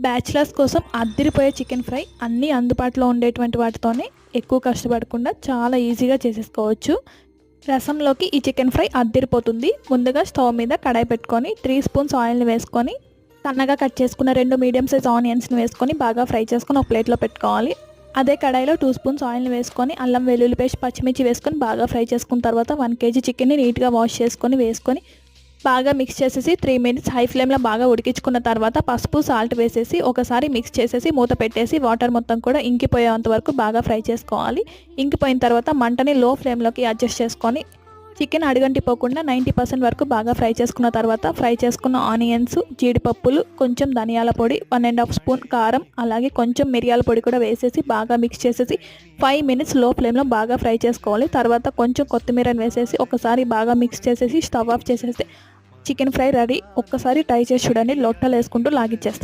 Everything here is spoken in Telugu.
బ్యాచిలర్స్ కోసం అద్దిరిపోయే చికెన్ ఫ్రై అన్నీ అందుబాటులో ఉండేటువంటి వాటితోనే ఎక్కువ కష్టపడకుండా చాలా ఈజీగా చేసేసుకోవచ్చు. రసంలోకి ఈ చికెన్ ఫ్రై అద్దిరిపోతుంది. ముందుగా స్టవ్ మీద కడాయి పెట్టుకొని 3 స్పూన్స్ ఆయిల్ని వేసుకొని సన్నగా కట్ చేసుకున్న 2 మీడియం సైజ్ ఆనియన్స్ని వేసుకొని బాగా ఫ్రై చేసుకొని ఒక ప్లేట్లో పెట్టుకోవాలి. అదే కడాయిలో 2 స్పూన్స్ ఆయిల్ని వేసుకొని అల్లం వెల్లుల్లి పేస్ట్ పచ్చిమిర్చి వేసుకొని బాగా ఫ్రై చేసుకున్న తర్వాత 1 కేజీ చికెన్ని నీట్గా వాష్ చేసుకొని వేసుకొని బాగా మిక్స్ చేసేసి 3 మినిట్స్ హై ఫ్లేమ్లో బాగా ఉడికించుకున్న తర్వాత పసుపు సాల్ట్ వేసేసి ఒకసారి మిక్స్ చేసేసి మూత పెట్టేసి వాటర్ మొత్తం కూడా ఇంకిపోయేంత వరకు బాగా ఫ్రై చేసుకోవాలి. ఇంకిపోయిన తర్వాత మంటని లో ఫ్లేమ్లోకి అడ్జస్ట్ చేసుకొని చికెన్ అడుగంటిపోకుండా 90% వరకు బాగా ఫ్రై చేసుకున్న తర్వాత ఫ్రై చేసుకున్న ఆనియన్స్, జీడిపప్పులు, కొంచెం ధనియాల పొడి, 1.5 స్పూన్ కారం, అలాగే కొంచెం మిరియాల పొడి కూడా వేసేసి బాగా మిక్స్ చేసేసి 5 మినిట్స్ లో ఫ్లేమ్లో బాగా ఫ్రై చేసుకోవాలి. తర్వాత కొంచెం కొత్తిమీరని వేసేసి ఒకసారి బాగా మిక్స్ చేసేసి స్టవ్ ఆఫ్ చేసేసి చికెన్ ఫ్రై రెడీ. ఒక్కసారి ట్రై చేసి చూడండి, లొట్టలు వేసుకుంటూ లాగిచ్చేస్తారు.